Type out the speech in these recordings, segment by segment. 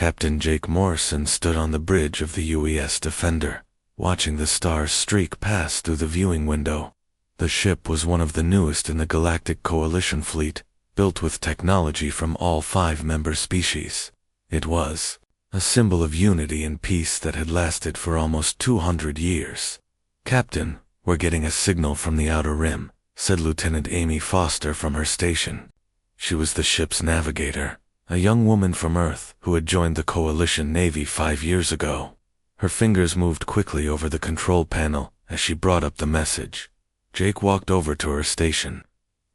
Captain Jake Morrison stood on the bridge of the UES Defender, watching the stars streak past through the viewing window. The ship was one of the newest in the Galactic Coalition fleet, built with technology from all 5 member species. It was a symbol of unity and peace that had lasted for almost 200 years. "Captain, we're getting a signal from the Outer Rim," said Lieutenant Amy Foster from her station. She was the ship's navigator, a young woman from Earth who had joined the Coalition Navy 5 years ago. Her fingers moved quickly over the control panel as she brought up the message. Jake walked over to her station.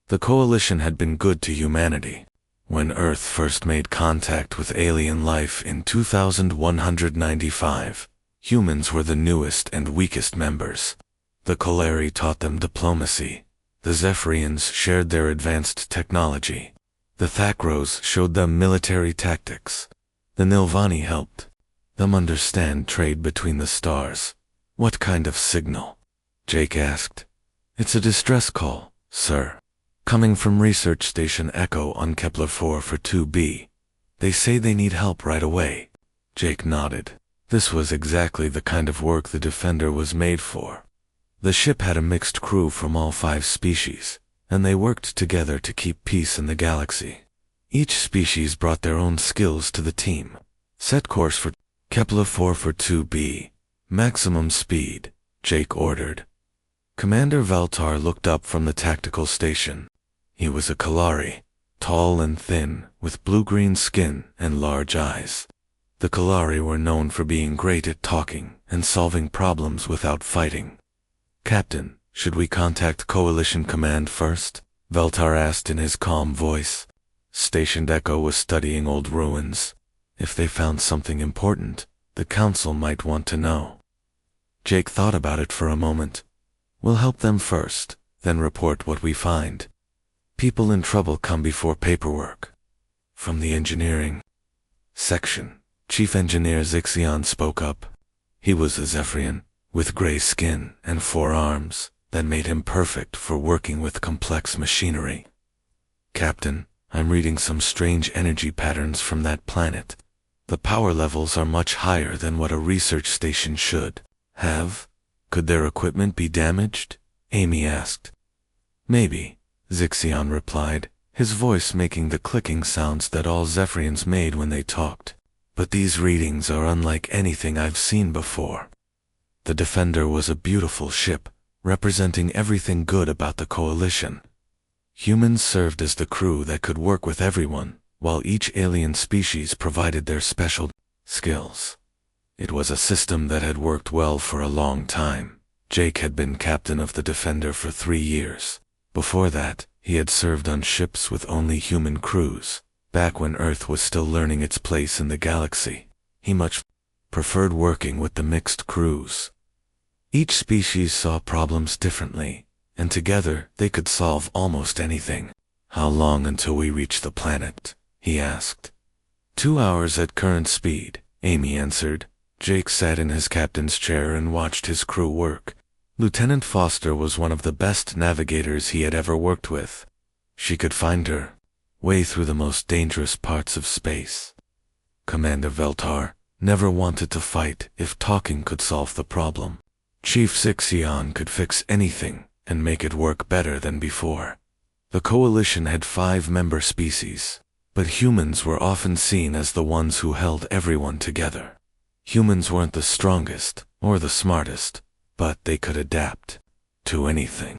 The Coalition had been good to humanity. When Earth first made contact with alien life in 2195, humans were the newest and weakest members. The Kolari taught them diplomacy. The Zephyrians shared their advanced technology. The Thakros showed them military tactics. The Nilvani helped them understand trade between the stars. "What kind of signal?" Jake asked. "It's a distress call, sir. Coming from Research Station Echo on Kepler 4 for 2B. They say they need help right away." Jake nodded. This was exactly the kind of work the Defender was made for. The ship had a mixed crew from all 5 species, and they worked together to keep peace in the galaxy. Each species brought their own skills to the team. "Set course for Kepler 4 for 2B. Maximum speed," Jake ordered. Commander Valtar looked up from the tactical station. He was a Kolari, tall and thin, with blue-green skin and large eyes. The Kolari were known for being great at talking and solving problems without fighting. "Captain, should we contact Coalition Command first?" Valtar asked in his calm voice. Station Echo was studying old ruins. If they found something important, the Council might want to know. Jake thought about it for a moment. "We'll help them first, then report what we find. People in trouble come before paperwork." From the engineering section, Chief Engineer Zixion spoke up. He was a Zephyrian, with gray skin and 4 arms that made him perfect for working with complex machinery. "Captain, I'm reading some strange energy patterns from that planet. The power levels are much higher than what a research station should have. Could their equipment be damaged?" Amy asked. "Maybe," Zixion replied, his voice making the clicking sounds that all Zephyrians made when they talked. "But these readings are unlike anything I've seen before." The Defender was a beautiful ship, representing everything good about the Coalition. Humans served as the crew that could work with everyone, while each alien species provided their special skills. It was a system that had worked well for a long time. Jake had been captain of the Defender for 3 years. Before that, he had served on ships with only human crews, back when Earth was still learning its place in the galaxy. He much preferred working with the mixed crews. Each species saw problems differently, and together they could solve almost anything. "How long until we reach the planet?" he asked. 2 hours at current speed," Amy answered. Jake sat in his captain's chair and watched his crew work. Lieutenant Foster was one of the best navigators he had ever worked with. She could find her way through the most dangerous parts of space. Commander Veltar never wanted to fight if talking could solve the problem. Chief Zixion could fix anything and make it work better than before. The Coalition had 5 member species, but humans were often seen as the ones who held everyone together. Humans weren't the strongest or the smartest, but they could adapt to anything.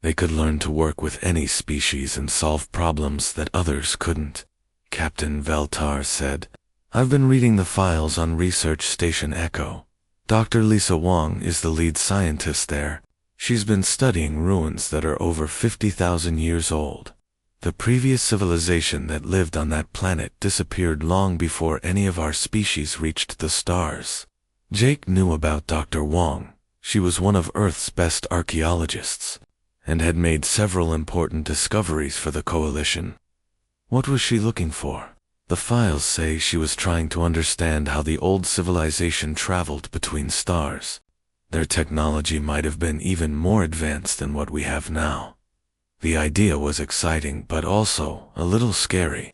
They could learn to work with any species and solve problems that others couldn't. Captain Veltar said, "I've been reading the files on Research Station Echo. Dr. Lisa Wong is the lead scientist there. She's been studying ruins that are over 50,000 years old. The previous civilization that lived on that planet disappeared long before any of our species reached the stars." Jake knew about Dr. Wong. She was one of Earth's best archaeologists, and had made several important discoveries for the Coalition. What was she looking for? The files say she was trying to understand how the old civilization traveled between stars. Their technology might have been even more advanced than what we have now. The idea was exciting but also a little scary.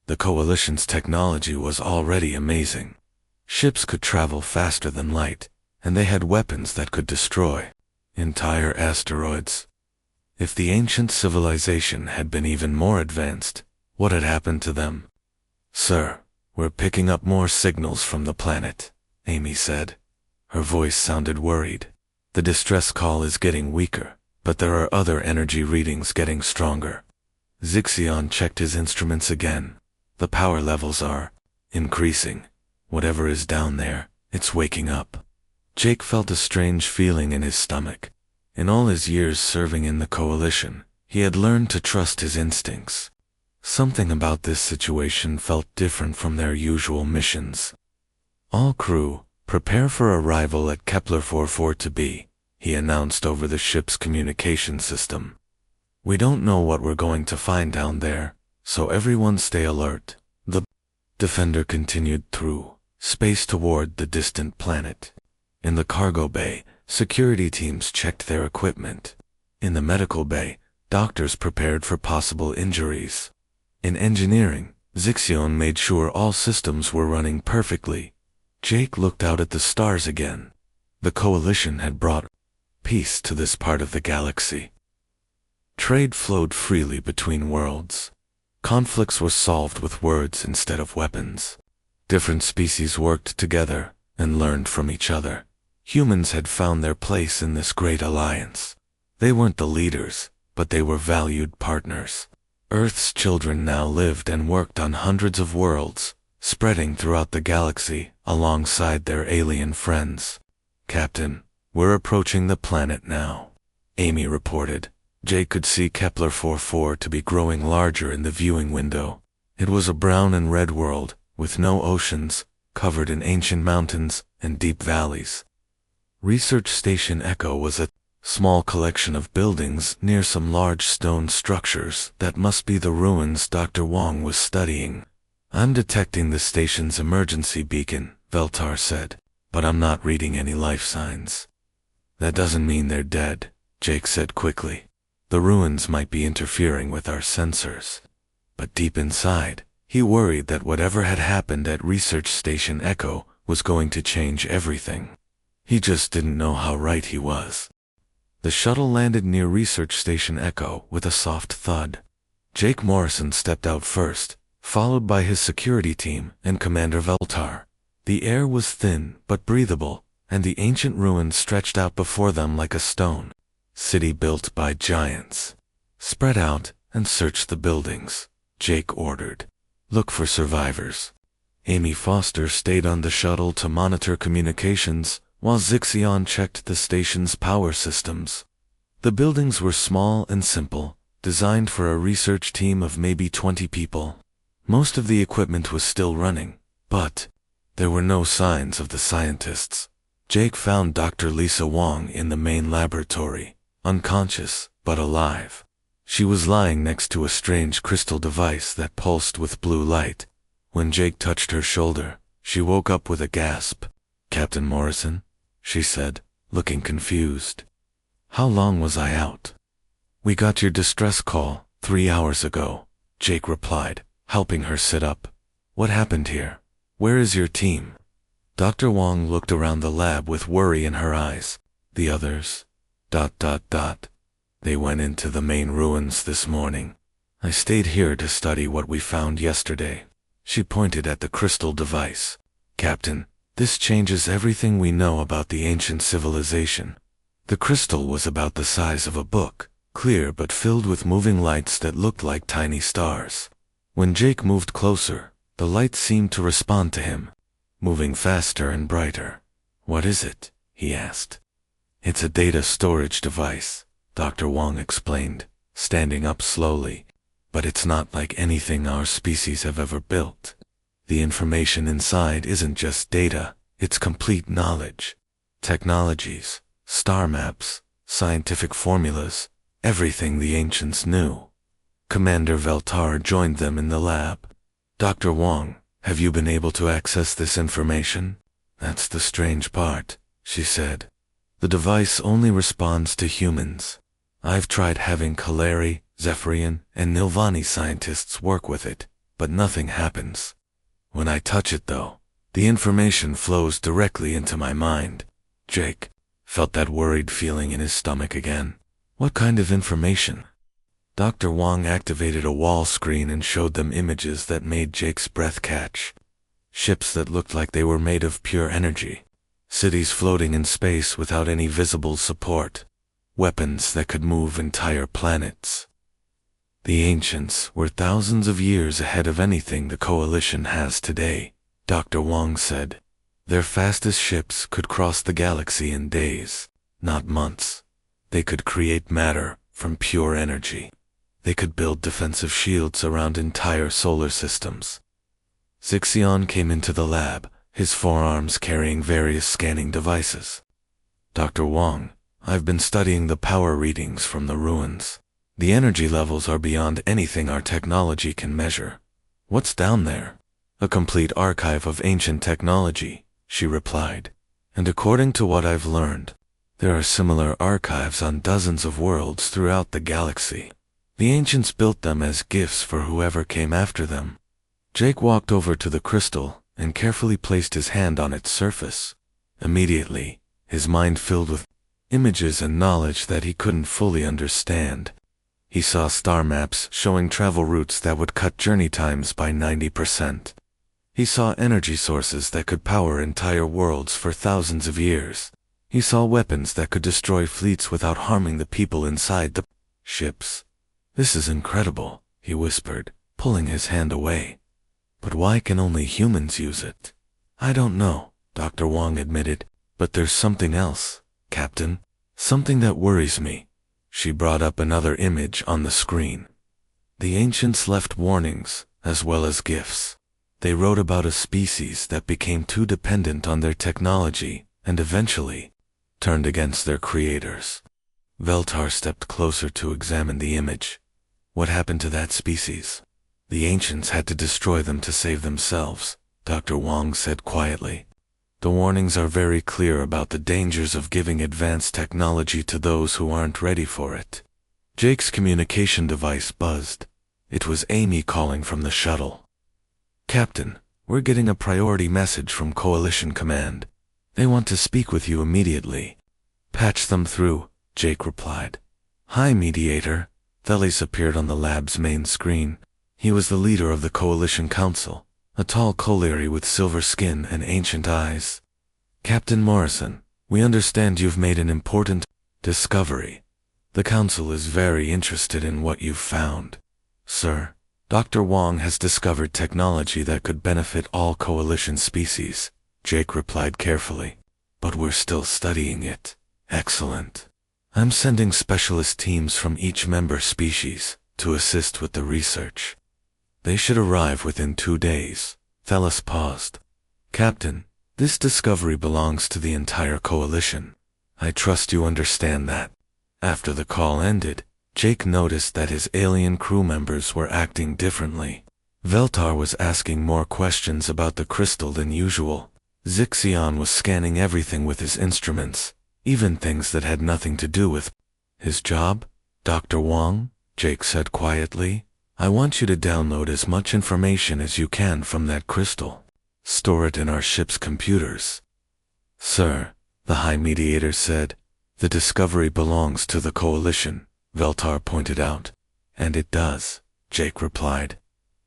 The Coalition's technology was already amazing. Ships could travel faster than light, and they had weapons that could destroy entire asteroids. If the ancient civilization had been even more advanced, what had happened to them? "Sir, we're picking up more signals from the planet," Amy said. Her voice sounded worried. "The distress call is getting weaker, but there are other energy readings getting stronger." Zixion checked his instruments again. "The power levels are increasing. Whatever is down there, it's waking up." Jake felt a strange feeling in his stomach. In all his years serving in the Coalition, he had learned to trust his instincts. Something about this situation felt different from their usual missions. "All crew, prepare for arrival at Kepler 44-B," he announced over the ship's communication system. "We don't know what we're going to find down there, so everyone stay alert." The Defender continued through space toward the distant planet. In the cargo bay, security teams checked their equipment. In the medical bay, doctors prepared for possible injuries. In engineering, Zixion made sure all systems were running perfectly. Jake looked out at the stars again. The Coalition had brought peace to this part of the galaxy. Trade flowed freely between worlds. Conflicts were solved with words instead of weapons. Different species worked together and learned from each other. Humans had found their place in this great alliance. They weren't the leaders, but they were valued partners. Earth's children now lived and worked on hundreds of worlds, spreading throughout the galaxy alongside their alien friends. "Captain, we're approaching the planet now," Amy reported. Jake could see Kepler 44 to be growing larger in the viewing window. It was a brown and red world, with no oceans, covered in ancient mountains and deep valleys. Research Station Echo was a small collection of buildings near some large stone structures that must be the ruins Dr. Wong was studying. "I'm detecting the station's emergency beacon," Veltar said, "but I'm not reading any life signs." "That doesn't mean they're dead," Jake said quickly. "The ruins might be interfering with our sensors." But deep inside, he worried that whatever had happened at Research Station Echo was going to change everything. He just didn't know how right he was. The shuttle landed near Research Station Echo with a soft thud. Jake Morrison stepped out first, followed by his security team and Commander Veltar. The air was thin but breathable, and the ancient ruins stretched out before them like a stone city built by giants. "Spread out and search the buildings," Jake ordered. "Look for survivors." Amy Foster stayed on the shuttle to monitor communications, while Zixion checked the station's power systems. The buildings were small and simple, designed for a research team of maybe 20 people. Most of the equipment was still running, but there were no signs of the scientists. Jake found Dr. Lisa Wong in the main laboratory, unconscious but alive. She was lying next to a strange crystal device that pulsed with blue light. When Jake touched her shoulder, she woke up with a gasp. "Captain Morrison?" she said, looking confused. "How long was I out?" "We got your distress call 3 hours ago," Jake replied, helping her sit up. "What happened here? Where is your team?" Dr. Wong looked around the lab with worry in her eyes. "The others... They went into the main ruins this morning. I stayed here to study what we found yesterday." She pointed at the crystal device. "Captain, this changes everything we know about the ancient civilization." The crystal was about the size of a book, clear but filled with moving lights that looked like tiny stars. When Jake moved closer, the light seemed to respond to him, moving faster and brighter. "What is it?" he asked. "It's a data storage device," Dr. Wong explained, standing up slowly. "But it's not like anything our species have ever built. The information inside isn't just data, it's complete knowledge. Technologies, star maps, scientific formulas, everything the ancients knew." Commander Veltar joined them in the lab. "Dr. Wong, have you been able to access this information?" "That's the strange part," she said. "The device only responds to humans. I've tried having Kaleri, Zephyrian, and Nilvani scientists work with it, but nothing happens. When I touch it though, the information flows directly into my mind. Jake felt that worried feeling in his stomach again. What kind of information? Dr. Wong activated a wall screen and showed them images that made Jake's breath catch. Ships that looked like they were made of pure energy. Cities floating in space without any visible support. Weapons that could move entire planets. The ancients were thousands of years ahead of anything the Coalition has today, Dr. Wong said. Their fastest ships could cross the galaxy in days, not months. They could create matter from pure energy. They could build defensive shields around entire solar systems. Zixion came into the lab, his forearms carrying various scanning devices. Dr. Wong, I've been studying the power readings from the ruins. The energy levels are beyond anything our technology can measure. What's down there? A complete archive of ancient technology, she replied. And according to what I've learned, there are similar archives on dozens of worlds throughout the galaxy. The ancients built them as gifts for whoever came after them. Jake walked over to the crystal and carefully placed his hand on its surface. Immediately, his mind filled with images and knowledge that he couldn't fully understand. He saw star maps showing travel routes that would cut journey times by 90%. He saw energy sources that could power entire worlds for thousands of years. He saw weapons that could destroy fleets without harming the people inside the ships. This is incredible, he whispered, pulling his hand away. But why can only humans use it? I don't know, Dr. Wong admitted, but there's something else, Captain. Something that worries me. She brought up another image on the screen. The ancients left warnings, as well as gifts. They wrote about a species that became too dependent on their technology, and eventually turned against their creators. Veltar stepped closer to examine the image. What happened to that species? The ancients had to destroy them to save themselves, Dr. Wong said quietly. The warnings are very clear about the dangers of giving advanced technology to those who aren't ready for it. Jake's communication device buzzed. It was Amy calling from the shuttle. Captain, we're getting a priority message from Coalition Command. They want to speak with you immediately. Patch them through, Jake replied. Hi, Mediator. Thelis appeared on the lab's main screen. He was the leader of the Coalition Council, a tall Coleri with silver skin and ancient eyes. Captain Morrison, we understand you've made an important discovery. The Council is very interested in what you've found. Sir, Dr. Wong has discovered technology that could benefit all Coalition species, Jake replied carefully. But we're still studying it. Excellent. I'm sending specialist teams from each member species to assist with the research. They should arrive within 2 days. Thelis paused. Captain, this discovery belongs to the entire Coalition. I trust you understand that. After the call ended, Jake noticed that his alien crew members were acting differently. Veltar was asking more questions about the crystal than usual. Zixion was scanning everything with his instruments, even things that had nothing to do with his job. Dr. Wong, Jake said quietly, I want you to download as much information as you can from that crystal. Store it in our ship's computers. Sir, the High Mediator said, the discovery belongs to the Coalition, Veltar pointed out. And it does, Jake replied.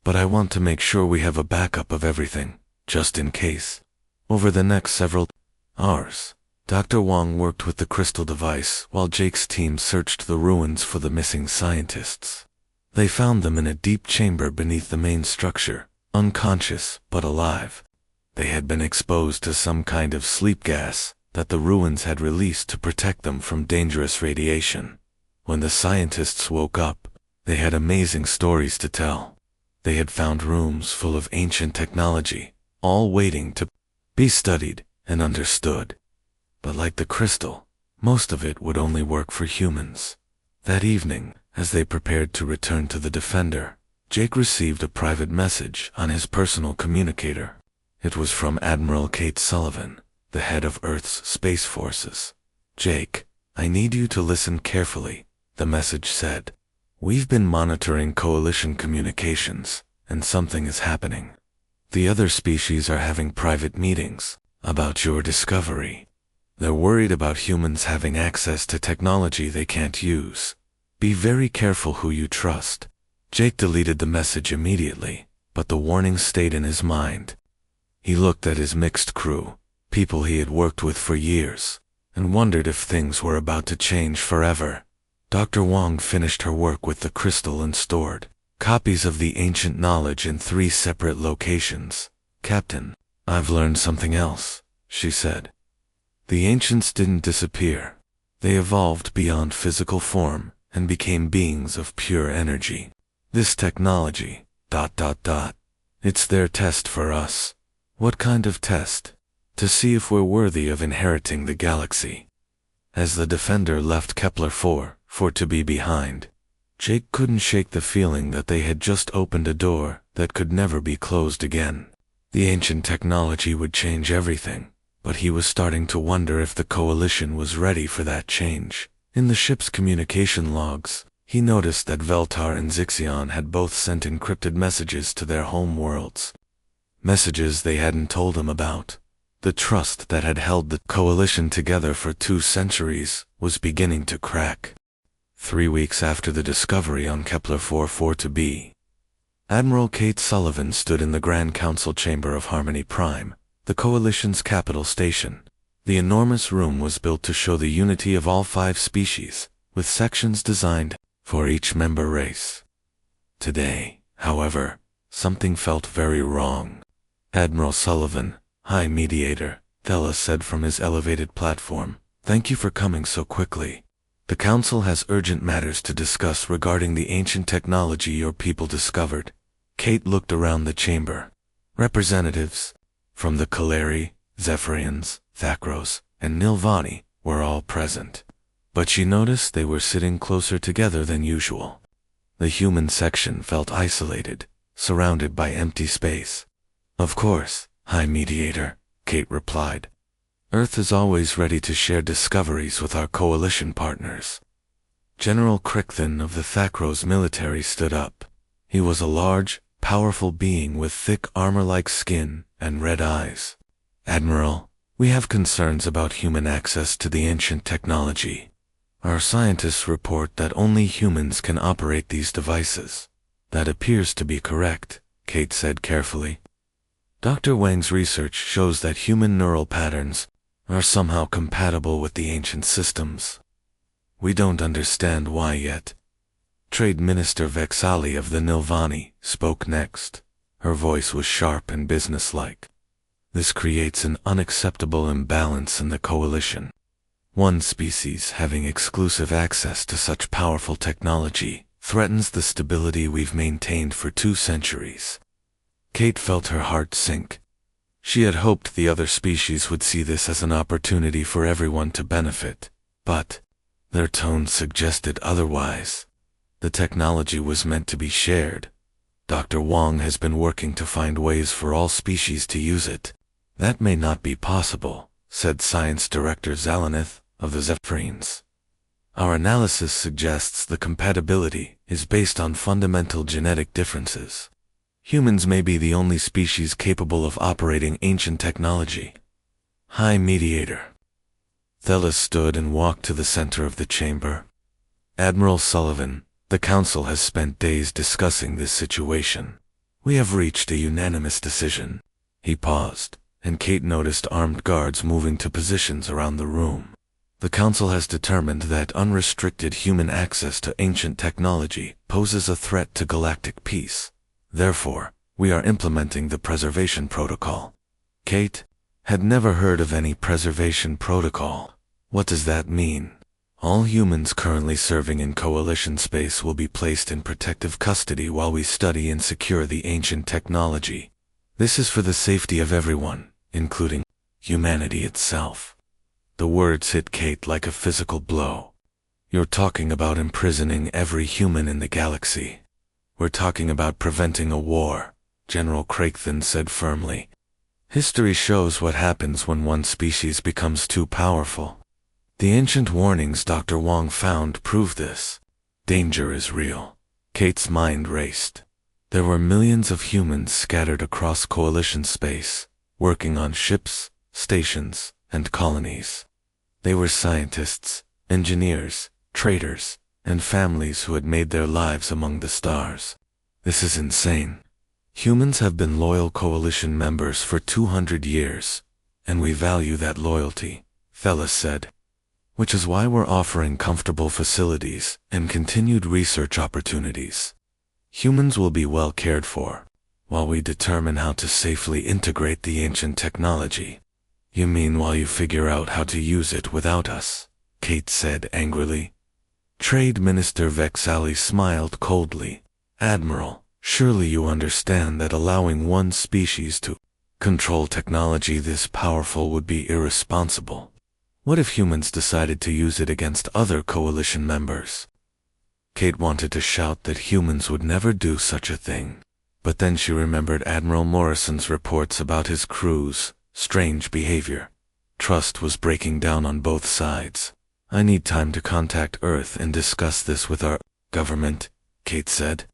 But I want to make sure we have a backup of everything, just in case. Over the next several hours, Dr. Wong worked with the crystal device while Jake's team searched the ruins for the missing scientists. They found them in a deep chamber beneath the main structure, unconscious but alive. They had been exposed to some kind of sleep gas that the ruins had released to protect them from dangerous radiation. When the scientists woke up, they had amazing stories to tell. They had found rooms full of ancient technology, all waiting to be studied and understood. But like the crystal, most of it would only work for humans. That evening, as they prepared to return to the Defender, Jake received a private message on his personal communicator. It was from Admiral Kate Sullivan, the head of Earth's Space Forces. Jake, I need you to listen carefully, the message said. We've been monitoring Coalition communications, and something is happening. The other species are having private meetings about your discovery. They're worried about humans having access to technology they can't use. Be very careful who you trust. Jake deleted the message immediately, but the warning stayed in his mind. He looked at his mixed crew, people he had worked with for years, and wondered if things were about to change forever. Dr. Wong finished her work with the crystal and stored copies of the ancient knowledge in 3 separate locations. "Captain, I've learned something else," she said. "The ancients didn't disappear. They evolved beyond physical form and became beings of pure energy. This technology, ... It's their test for us." "What kind of test?" "To see if we're worthy of inheriting the galaxy." As the Defender left Kepler-4 for to be behind, Jake couldn't shake the feeling that they had just opened a door that could never be closed again. The ancient technology would change everything, but he was starting to wonder if the Coalition was ready for that change. In the ship's communication logs, he noticed that Veltar and Zixion had both sent encrypted messages to their home worlds. Messages they hadn't told him about. The trust that had held the Coalition together for 2 centuries was beginning to crack. 3 weeks after the discovery on Kepler-4 for to be, Admiral Kate Sullivan stood in the Grand Council chamber of Harmony Prime, the Coalition's capital station. The enormous room was built to show the unity of all 5 species, with sections designed for each member race. Today, however, something felt very wrong. "Admiral Sullivan, High Mediator," Thella said from his elevated platform, "thank you for coming so quickly. The Council has urgent matters to discuss regarding the ancient technology your people discovered." Kate looked around the chamber. Representatives from the Kaleri, Zephyrians, Thakros, and Nilvani were all present, but she noticed they were sitting closer together than usual. The human section felt isolated, surrounded by empty space. "Of course, High Mediator," Kate replied. "Earth is always ready to share discoveries with our Coalition partners." General Crichthan of the Thakros military stood up. He was a large, powerful being with thick armor-like skin and red eyes. "Admiral, we have concerns about human access to the ancient technology. Our scientists report that only humans can operate these devices." "That appears to be correct," Kate said carefully. "Dr. Wang's research shows that human neural patterns are somehow compatible with the ancient systems. We don't understand why yet." Trade Minister Vexali of the Nilvani spoke next. Her voice was sharp and businesslike. "This creates an unacceptable imbalance in the Coalition. One species having exclusive access to such powerful technology threatens the stability we've maintained for 2 centuries. Kate felt her heart sink. She had hoped the other species would see this as an opportunity for everyone to benefit, but their tone suggested otherwise. The technology was meant to be shared. Dr. Wong has been working to find ways for all species to use it. "That may not be possible," said Science Director Zalanith of the Zephyrians. "Our analysis suggests the compatibility is based on fundamental genetic differences. Humans may be the only species capable of operating ancient technology." "High Mediator." Thella stood and walked to the center of the chamber. "Admiral Sullivan, the Council has spent days discussing this situation. We have reached a unanimous decision." He paused, and Kate noticed armed guards moving to positions around the room. "The Council has determined that unrestricted human access to ancient technology poses a threat to galactic peace. Therefore, we are implementing the Preservation Protocol." Kate had never heard of any Preservation Protocol. "What does that mean?" "All humans currently serving in Coalition space will be placed in protective custody while we study and secure the ancient technology. This is for the safety of everyone, including humanity itself." The words hit Kate like a physical blow. "You're talking about imprisoning every human in the galaxy." "We're talking about preventing a war," General Crichthan said firmly. "History shows what happens when one species becomes too powerful. The ancient warnings Dr. Wong found prove this. Danger is real." Kate's mind raced. There were millions of humans scattered across Coalition space, working on ships, stations, and colonies. They were scientists, engineers, traders, and families who had made their lives among the stars. This is insane. Humans have been loyal Coalition members for 200 years, and we value that loyalty, Fellas said. Which is why we're offering comfortable facilities and continued research opportunities. Humans will be well cared for, while we determine how to safely integrate the ancient technology. You mean while you figure out how to use it without us? Kate said angrily. Trade Minister Vexali smiled coldly. Admiral, surely you understand that allowing one species to control technology this powerful would be irresponsible. What if humans decided to use it against other Coalition members? Kate wanted to shout that humans would never do such a thing, but then she remembered Admiral Morrison's reports about his crew's strange behavior. Trust was breaking down on both sides. I need time to contact Earth and discuss this with our government, Kate said.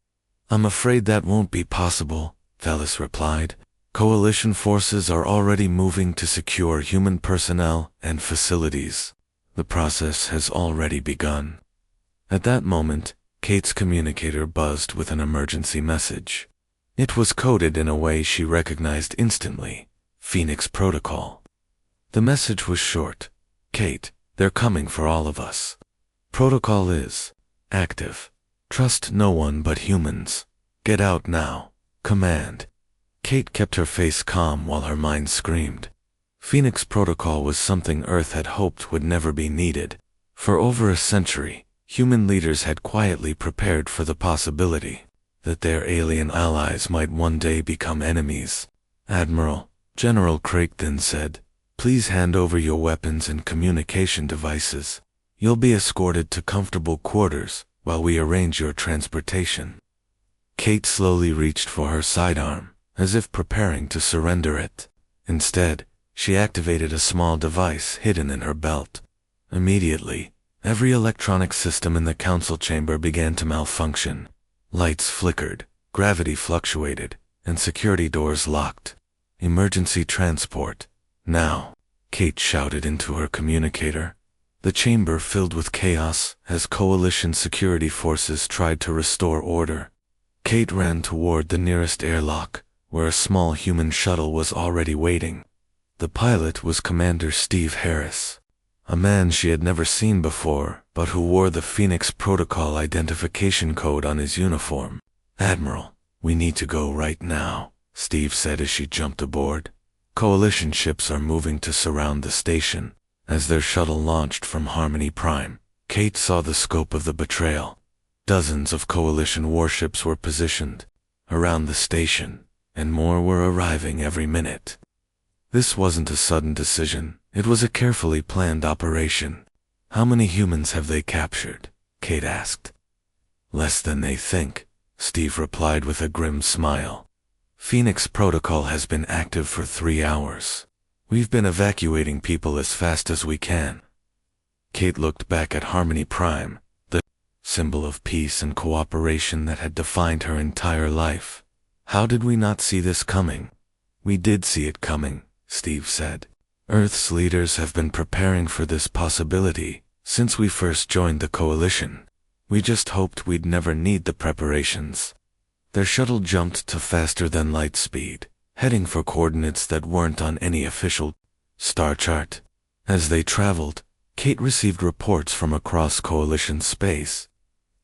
I'm afraid that won't be possible, Fellas replied. Coalition forces are already moving to secure human personnel and facilities. The process has already begun. At that moment, Kate's communicator buzzed with an emergency message. It was coded in a way she recognized instantly. Phoenix Protocol. The message was short. Kate, they're coming for all of us. Protocol is active. Trust no one but humans. Get out now. Command. Kate kept her face calm while her mind screamed. Phoenix Protocol was something Earth had hoped would never be needed. For over a century, human leaders had quietly prepared for the possibility that their alien allies might one day become enemies. Admiral, General Craig then said, please hand over your weapons and communication devices. You'll be escorted to comfortable quarters while we arrange your transportation. Kate slowly reached for her sidearm, as if preparing to surrender it. Instead, she activated a small device hidden in her belt. Immediately, every electronic system in the council chamber began to malfunction. Lights flickered, gravity fluctuated, and security doors locked. Emergency transport. Now, Kate shouted into her communicator. The chamber filled with chaos as Coalition security forces tried to restore order. Kate ran toward the nearest airlock, where a small human shuttle was already waiting. The pilot was Commander Steve Harris, a man she had never seen before, but who wore the Phoenix Protocol identification code on his uniform. Admiral, we need to go right now, Steve said as she jumped aboard. Coalition ships are moving to surround the station. As their shuttle launched from Harmony Prime, Kate saw the scope of the betrayal. Dozens of Coalition warships were positioned around the station, and more were arriving every minute. This wasn't a sudden decision, it was a carefully planned operation. How many humans have they captured? Kate asked. Less than they think, Steve replied with a grim smile. Phoenix Protocol has been active for 3 hours. We've been evacuating people as fast as we can. Kate looked back at Harmony Prime, the symbol of peace and cooperation that had defined her entire life. How did we not see this coming? We did see it coming, Steve said. Earth's leaders have been preparing for this possibility since we first joined the Coalition. We just hoped we'd never need the preparations. Their shuttle jumped to faster than light speed, heading for coordinates that weren't on any official star chart. As they traveled, Kate received reports from across Coalition space.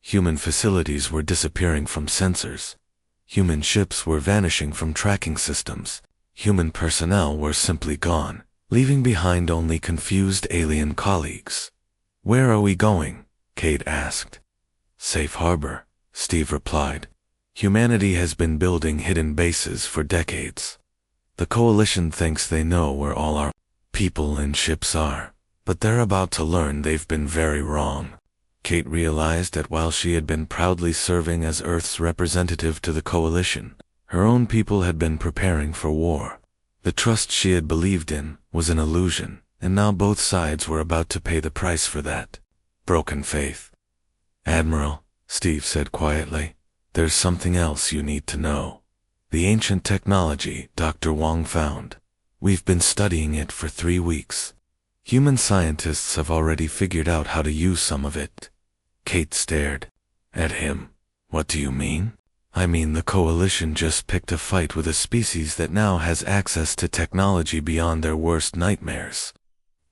Human facilities were disappearing from sensors. Human ships were vanishing from tracking systems. Human personnel were simply gone, leaving behind only confused alien colleagues. Where are we going? Kate asked. Safe harbor, Steve replied. Humanity has been building hidden bases for decades. The Coalition thinks they know where all our people and ships are, but they're about to learn they've been very wrong. Kate realized that while she had been proudly serving as Earth's representative to the Coalition, her own people had been preparing for war. The trust she had believed in was an illusion, and now both sides were about to pay the price for that. Broken faith. Admiral, Steve said quietly, There's something else you need to know. The ancient technology Dr. Wong found. We've been studying it for 3 weeks. Human scientists have already figured out how to use some of it. Kate stared at him. What do you mean? I mean the Coalition just picked a fight with a species that now has access to technology beyond their worst nightmares.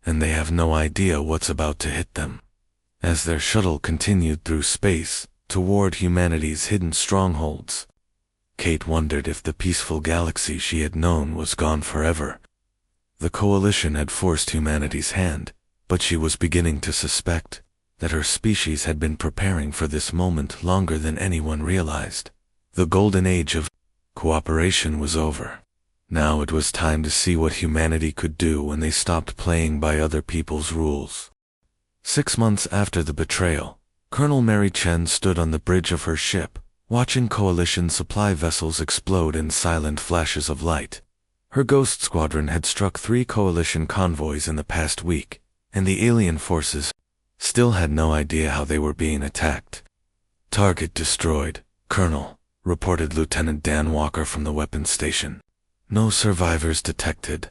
And they have no idea what's about to hit them. As their shuttle continued through space, toward humanity's hidden strongholds, Kate wondered if the peaceful galaxy she had known was gone forever. The Coalition had forced humanity's hand, but she was beginning to suspect that her species had been preparing for this moment longer than anyone realized. The golden age of cooperation was over. Now it was time to see what humanity could do when they stopped playing by other people's rules. 6 months after the betrayal, Colonel Mary Chen stood on the bridge of her ship, watching Coalition supply vessels explode in silent flashes of light. Her Ghost Squadron had struck 3 Coalition convoys in the past week, and the alien forces still had no idea how they were being attacked. Target destroyed, Colonel, reported Lieutenant Dan Walker from the weapons station. No survivors detected.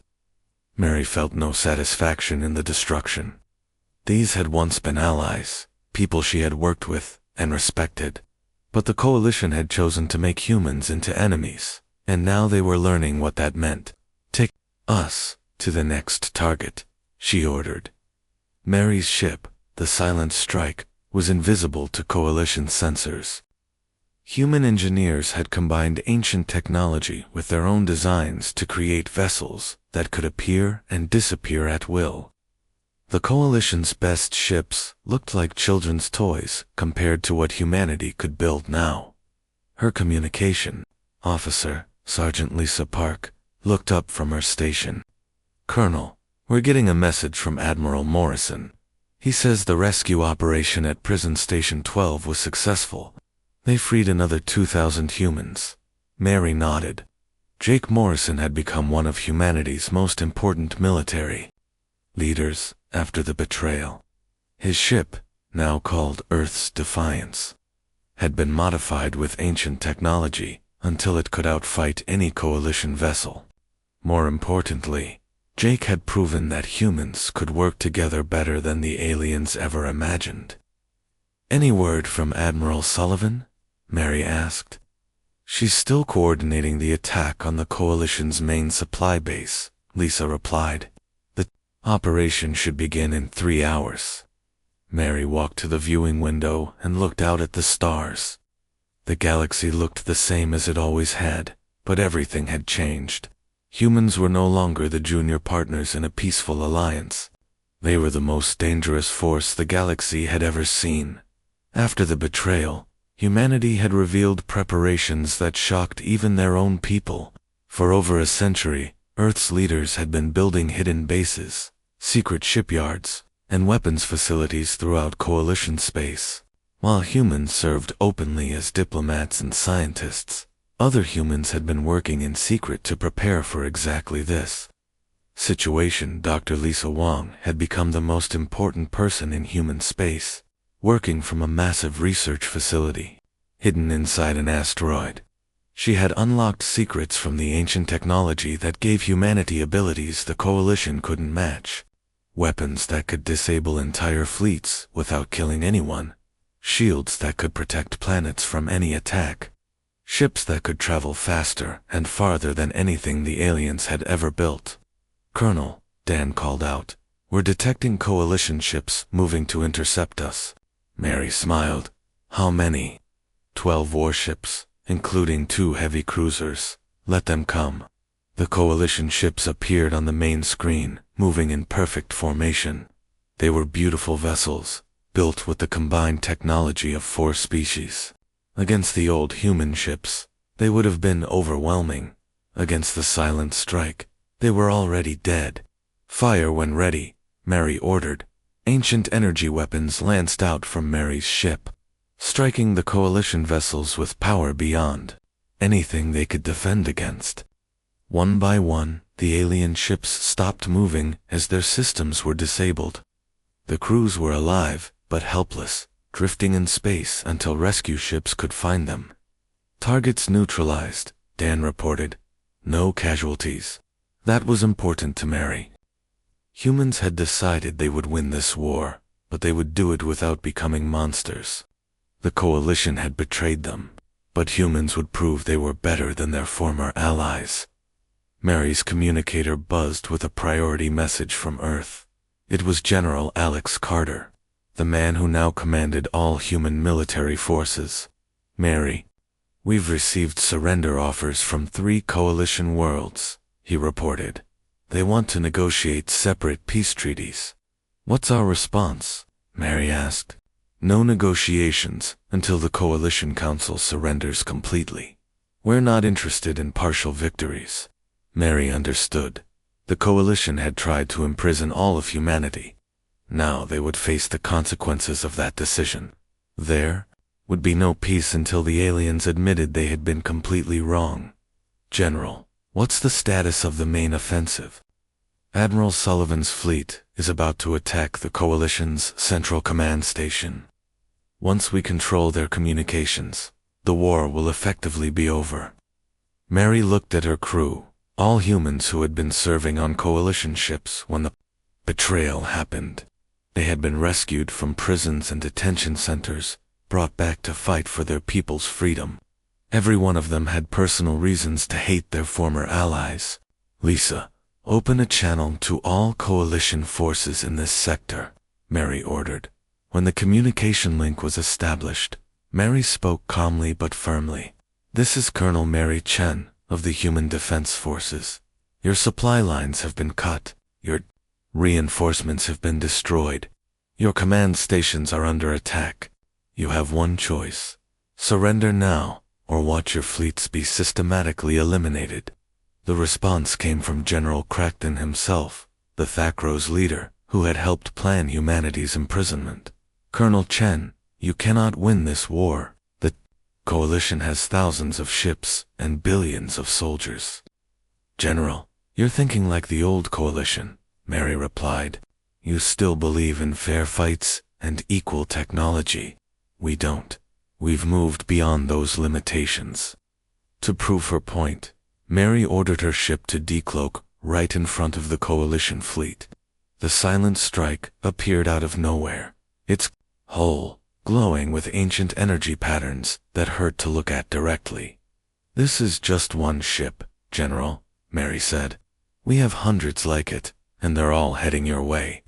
Mary felt no satisfaction in the destruction. These had once been allies, people she had worked with and respected. But the Coalition had chosen to make humans into enemies, and now they were learning what that meant. Take us to the next target, she ordered. Mary's ship, the Silent Strike, was invisible to Coalition sensors. Human engineers had combined ancient technology with their own designs to create vessels that could appear and disappear at will. The Coalition's best ships looked like children's toys compared to what humanity could build now. Her communication officer, Sergeant Lisa Park, looked up from her station. Colonel, we're getting a message from Admiral Morrison. He says the rescue operation at Prison Station 12 was successful. They freed another 2,000 humans. Mary nodded. Jake Morrison had become one of humanity's most important military leaders after the betrayal. His ship, now called Earth's Defiance, had been modified with ancient technology until it could outfight any Coalition vessel. More importantly, Jake had proven that humans could work together better than the aliens ever imagined. Any word from Admiral Sullivan? Mary asked. She's still coordinating the attack on the Coalition's main supply base, Lisa replied. The operation should begin in 3 hours. Mary walked to the viewing window and looked out at the stars. The galaxy looked the same as it always had, but everything had changed. Humans were no longer the junior partners in a peaceful alliance. They were the most dangerous force the galaxy had ever seen. After the betrayal, humanity had revealed preparations that shocked even their own people. For over a century, Earth's leaders had been building hidden bases, secret shipyards, and weapons facilities throughout Coalition space. While humans served openly as diplomats and scientists, other humans had been working in secret to prepare for exactly this situation. Dr. Lisa Wong had become the most important person in human space, working from a massive research facility, hidden inside an asteroid. She had unlocked secrets from the ancient technology that gave humanity abilities the Coalition couldn't match. Weapons that could disable entire fleets without killing anyone. Shields that could protect planets from any attack. Ships that could travel faster and farther than anything the aliens had ever built. Colonel, Dan called out, we're detecting Coalition ships moving to intercept us. Mary smiled. How many? 12 warships, including 2 heavy cruisers. Let them come. The Coalition ships appeared on the main screen, moving in perfect formation. They were beautiful vessels, built with the combined technology of 4 species. Against the old human ships, they would have been overwhelming. Against the Silent Strike, they were already dead. Fire when ready, Mary ordered. Ancient energy weapons lanced out from Mary's ship, striking the Coalition vessels with power beyond anything they could defend against. One by one, the alien ships stopped moving as their systems were disabled. The crews were alive, but helpless, drifting in space until rescue ships could find them. Targets neutralized, Dan reported. No casualties. That was important to Mary. Humans had decided they would win this war, but they would do it without becoming monsters. The coalition had betrayed them, but humans would prove they were better than their former allies. Mary's communicator buzzed with a priority message from Earth. It was General Alex Carter, the man who now commanded all human military forces. Mary, we've received surrender offers from 3 coalition worlds, he reported. They want to negotiate separate peace treaties. What's our response? Mary asked. No negotiations until the Coalition Council surrenders completely. We're not interested in partial victories. Mary understood. The Coalition had tried to imprison all of humanity. Now they would face the consequences of that decision. There would be no peace until the aliens admitted they had been completely wrong. General, what's the status of the main offensive? Admiral Sullivan's fleet is about to attack the Coalition's Central Command Station. Once we control their communications, the war will effectively be over. Mary looked at her crew, all humans who had been serving on Coalition ships when the betrayal happened. They had been rescued from prisons and detention centers, brought back to fight for their people's freedom. Every one of them had personal reasons to hate their former allies. Lisa, open a channel to all Coalition forces in this sector, Mary ordered. When the communication link was established, Mary spoke calmly but firmly. This is Colonel Mary Chen of the Human Defense Forces. Your supply lines have been cut. Your reinforcements have been destroyed. Your command stations are under attack. You have one choice. Surrender now, or watch your fleets be systematically eliminated. The response came from General Crackton himself, the Thackrow's leader, who had helped plan humanity's imprisonment. Colonel Chen, you cannot win this war. The Coalition has thousands of ships and billions of soldiers. General, you're thinking like the old Coalition, Mary replied. You still believe in fair fights and equal technology. We don't. We've moved beyond those limitations. To prove her point, Mary ordered her ship to decloak right in front of the Coalition fleet. The silent strike appeared out of nowhere, its hull glowing with ancient energy patterns that hurt to look at directly. This is just one ship, General, Mary said. We have hundreds like it, and they're all heading your way.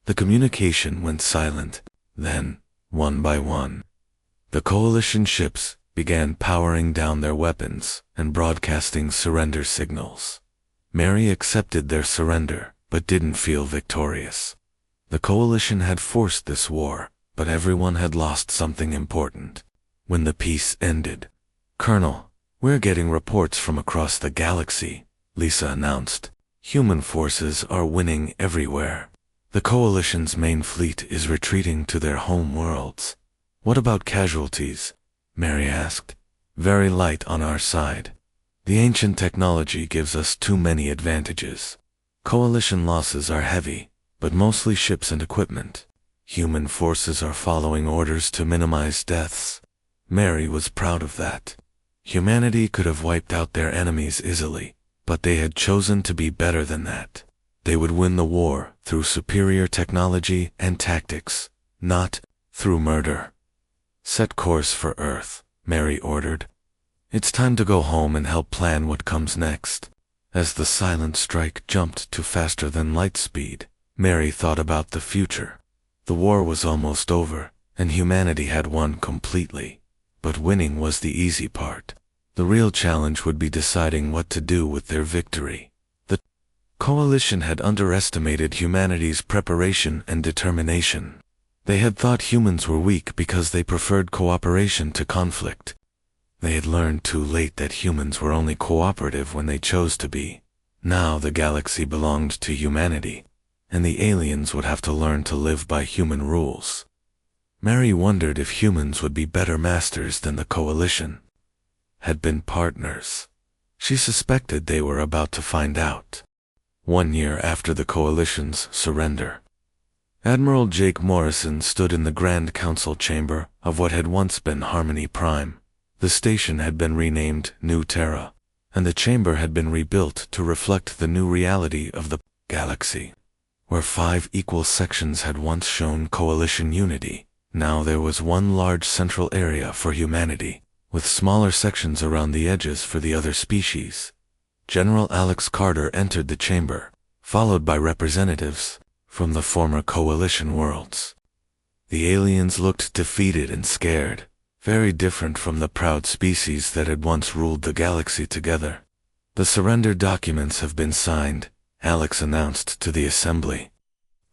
The communication went silent. Then, one by one, the Coalition ships began powering down their weapons and broadcasting surrender signals. Mary accepted their surrender, but didn't feel victorious. The Coalition had forced this war, but everyone had lost something important. When the peace ended, Colonel, we're getting reports from across the galaxy, Lisa announced. Human forces are winning everywhere. The Coalition's main fleet is retreating to their home worlds. What about casualties? Mary asked. Very light on our side. The ancient technology gives us too many advantages. Coalition losses are heavy, but mostly ships and equipment. Human forces are following orders to minimize deaths. Mary was proud of that. Humanity could have wiped out their enemies easily, but they had chosen to be better than that. They would win the war through superior technology and tactics, not through murder. Set course for Earth, Mary ordered. It's time to go home and help plan what comes next. As the silent strike jumped to faster than light speed, Mary thought about the future. The war was almost over, and humanity had won completely. But winning was the easy part. The real challenge would be deciding what to do with their victory. The Coalition had underestimated humanity's preparation and determination. They had thought humans were weak because they preferred cooperation to conflict. They had learned too late that humans were only cooperative when they chose to be. Now the galaxy belonged to humanity, and the aliens would have to learn to live by human rules. Mary wondered if humans would be better masters than the Coalition had been partners. She suspected they were about to find out. 1 year after the Coalition's surrender, Admiral Jake Morrison stood in the Grand Council chamber of what had once been Harmony Prime. The station had been renamed New Terra, and the chamber had been rebuilt to reflect the new reality of the galaxy. Where 5 equal sections had once shown coalition unity, now there was one large central area for humanity, with smaller sections around the edges for the other species. General Alex Carter entered the chamber, followed by representatives from the former coalition worlds. The aliens looked defeated and scared, very different from the proud species that had once ruled the galaxy together. The surrender documents have been signed, Alex announced to the assembly.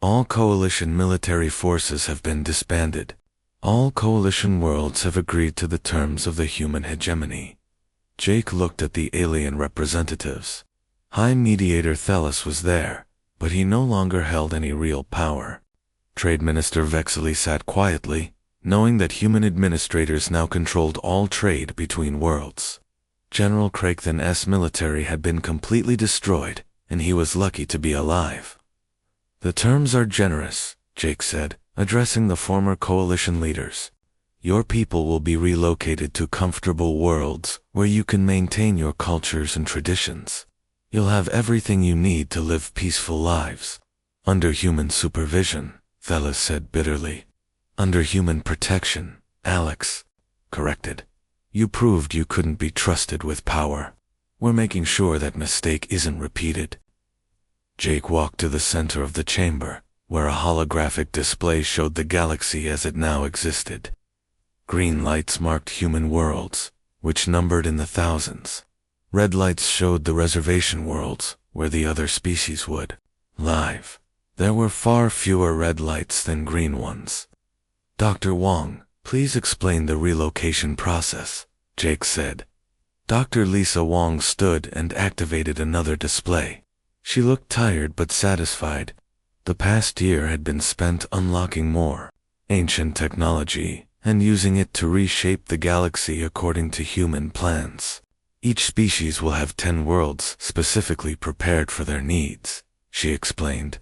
All coalition military forces have been disbanded. All coalition worlds have agreed to the terms of the human hegemony. Jake looked at the alien representatives. High Mediator Thelos was there, but he no longer held any real power. Trade Minister Vexley sat quietly, knowing that human administrators now controlled all trade between worlds. General Craigthan's military had been completely destroyed, and he was lucky to be alive. The terms are generous, Jake said, addressing the former coalition leaders. Your people will be relocated to comfortable worlds where you can maintain your cultures and traditions. You'll have everything you need to live peaceful lives. Under human supervision, Thelos said bitterly. Under human protection, Alex corrected. You proved you couldn't be trusted with power. We're making sure that mistake isn't repeated. Jake walked to the center of the chamber, where a holographic display showed the galaxy as it now existed. Green lights marked human worlds, which numbered in the thousands. Red lights showed the reservation worlds, where the other species would live. There were far fewer red lights than green ones. Dr. Wong, please explain the relocation process, Jake said. Dr. Lisa Wong stood and activated another display. She looked tired but satisfied. The past year had been spent unlocking more ancient technology and using it to reshape the galaxy according to human plans. Each species will have 10 worlds specifically prepared for their needs, she explained.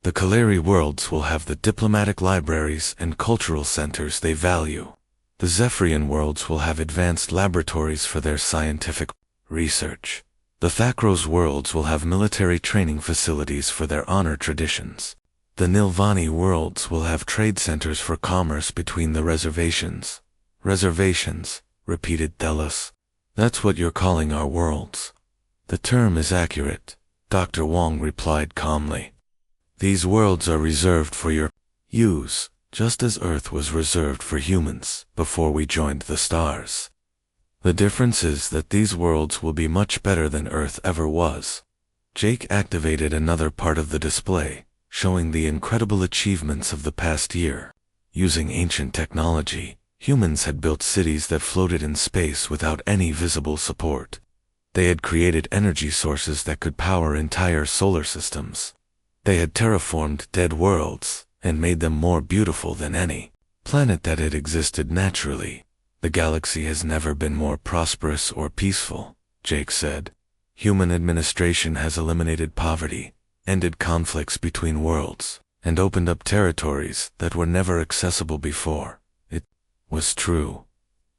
The Kaleri worlds will have the diplomatic libraries and cultural centers they value. The Zephyrian worlds will have advanced laboratories for their scientific research. The Thakros worlds will have military training facilities for their honor traditions. The Nilvani worlds will have trade centers for commerce between the reservations. Reservations, repeated Thelos. That's what you're calling our worlds. The term is accurate, Dr. Wong replied calmly. These worlds are reserved for your use, just as Earth was reserved for humans before we joined the stars. The difference is that these worlds will be much better than Earth ever was. Jake activated another part of the display, showing the incredible achievements of the past year. Using ancient technology, humans had built cities that floated in space without any visible support. They had created energy sources that could power entire solar systems. They had terraformed dead worlds and made them more beautiful than any planet that had existed naturally. The galaxy has never been more prosperous or peaceful, Jake said. Human administration has eliminated poverty, ended conflicts between worlds, and opened up territories that were never accessible before. It was true.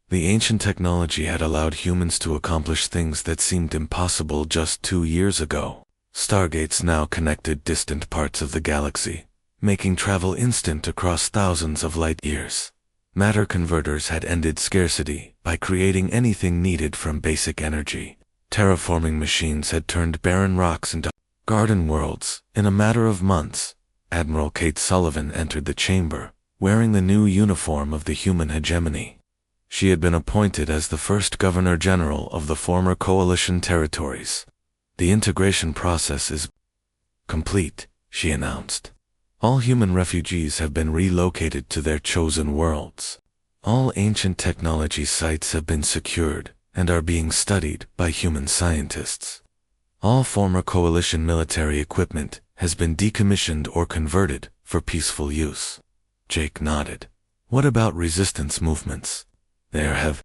The ancient technology had allowed humans to accomplish things that seemed impossible just 2 years ago. Stargates now connected distant parts of the galaxy, making travel instant across thousands of light years. Matter converters had ended scarcity by creating anything needed from basic energy. Terraforming machines had turned barren rocks into garden worlds in a matter of months. Admiral Kate Sullivan entered the chamber, wearing the new uniform of the human hegemony. She had been appointed as the first Governor-General of the former coalition territories. The integration process is complete, she announced. All human refugees have been relocated to their chosen worlds. All ancient technology sites have been secured and are being studied by human scientists. All former coalition military equipment has been decommissioned or converted for peaceful use. Jake nodded. What about resistance movements? There have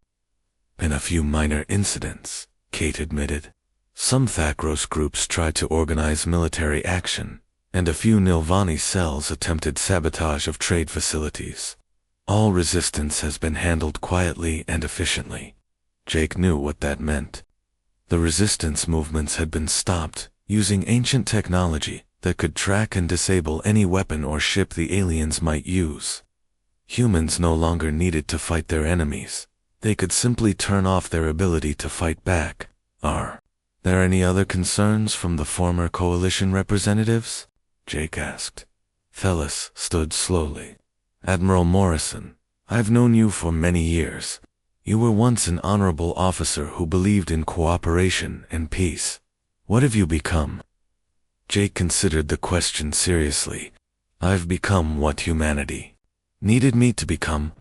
been a few minor incidents, Kate admitted. Some Thakros groups tried to organize military action, and a few Nilvani cells attempted sabotage of trade facilities. All resistance has been handled quietly and efficiently. Jake knew what that meant. The resistance movements had been stopped, using ancient technology that could track and disable any weapon or ship the aliens might use. Humans no longer needed to fight their enemies. They could simply turn off their ability to fight back. Are there any other concerns from the former coalition representatives? Jake asked. Thellus stood slowly. Admiral Morrison, I've known you for many years. You were once an honorable officer who believed in cooperation and peace. What have you become? Jake considered the question seriously. I've become what humanity needed me to become.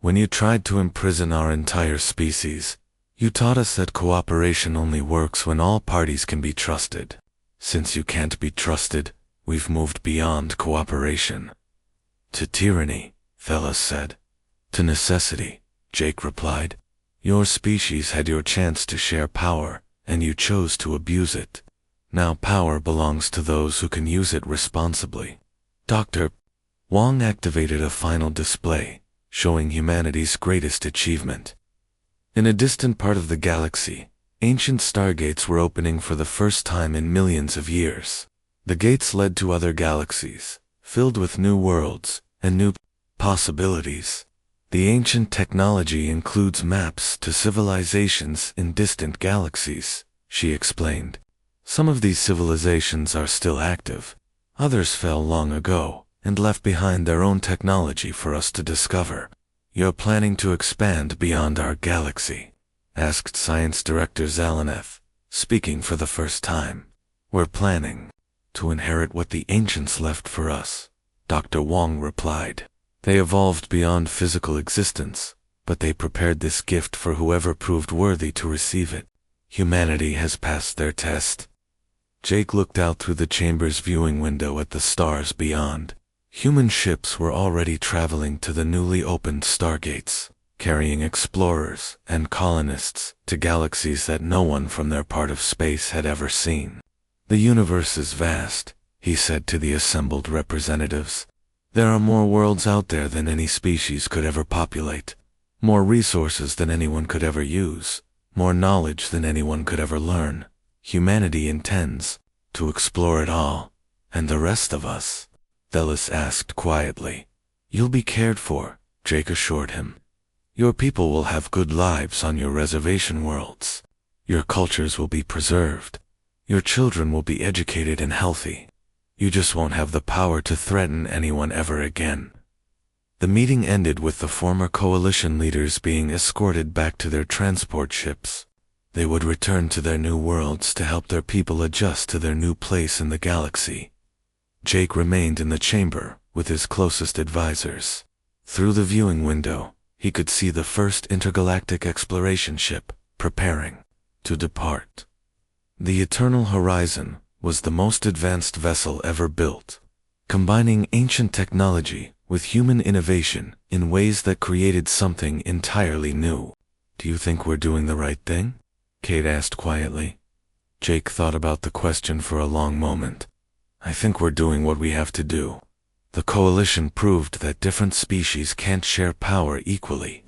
When you tried to imprison our entire species, you taught us that cooperation only works when all parties can be trusted. Since you can't be trusted, we've moved beyond cooperation. To tyranny, Thellus said. To necessity, Jake replied. Your species had your chance to share power, and you chose to abuse it. Now power belongs to those who can use it responsibly. Dr. Wong activated a final display, showing humanity's greatest achievement. In a distant part of the galaxy, ancient stargates were opening for the first time in millions of years. The gates led to other galaxies, filled with new worlds and new possibilities. The ancient technology includes maps to civilizations in distant galaxies, she explained. Some of these civilizations are still active. Others fell long ago and left behind their own technology for us to discover. You're planning to expand beyond our galaxy? Asked Science Director Zalaneth, speaking for the first time. We're planning to inherit what the ancients left for us, Dr. Wong replied. They evolved beyond physical existence, but they prepared this gift for whoever proved worthy to receive it. Humanity has passed their test. Jake looked out through the chamber's viewing window at the stars beyond. Human ships were already traveling to the newly opened stargates, carrying explorers and colonists to galaxies that no one from their part of space had ever seen. The universe is vast, he said to the assembled representatives. There are more worlds out there than any species could ever populate, more resources than anyone could ever use, more knowledge than anyone could ever learn. Humanity intends to explore it all, and the rest of us? Thellus asked quietly. You'll be cared for, Jake assured him. Your people will have good lives on your reservation worlds. Your cultures will be preserved. Your children will be educated and healthy. You just won't have the power to threaten anyone ever again. The meeting ended with the former coalition leaders being escorted back to their transport ships. They would return to their new worlds to help their people adjust to their new place in the galaxy. Jake remained in the chamber with his closest advisors. Through the viewing window, he could see the first intergalactic exploration ship preparing to depart. The Eternal Horizon was the most advanced vessel ever built, combining ancient technology with human innovation in ways that created something entirely new. Do you think we're doing the right thing? Kate asked quietly. Jake thought about the question for a long moment. I think we're doing what we have to do. The coalition proved that different species can't share power equally.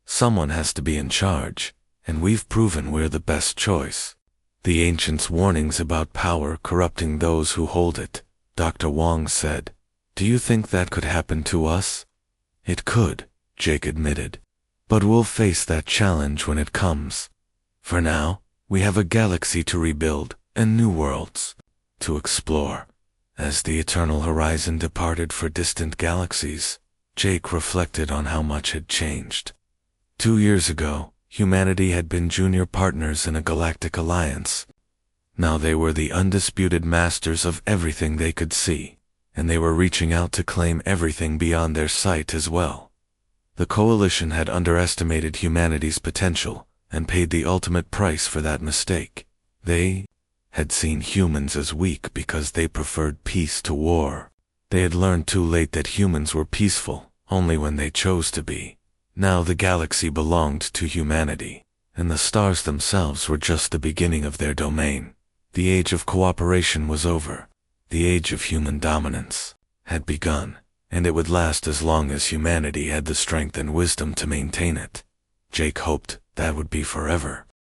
Someone has to be in charge, and we've proven we're the best choice. The ancients' warnings about power corrupting those who hold it, Dr. Wong said. Do you think that could happen to us? It could, Jake admitted. But we'll face that challenge when it comes. For now, we have a galaxy to rebuild and new worlds to explore. As the Eternal Horizon departed for distant galaxies, Jake reflected on how much had changed. 2 years ago, humanity had been junior partners in a galactic alliance. Now they were the undisputed masters of everything they could see, and they were reaching out to claim everything beyond their sight as well. The coalition had underestimated humanity's potential and paid the ultimate price for that mistake. They had seen humans as weak because they preferred peace to war. They had learned too late that humans were peaceful only when they chose to be. Now the galaxy belonged to humanity, and the stars themselves were just the beginning of their domain. The age of cooperation was over. The age of human dominance had begun, and it would last as long as humanity had the strength and wisdom to maintain it. Jake hoped That would be forever.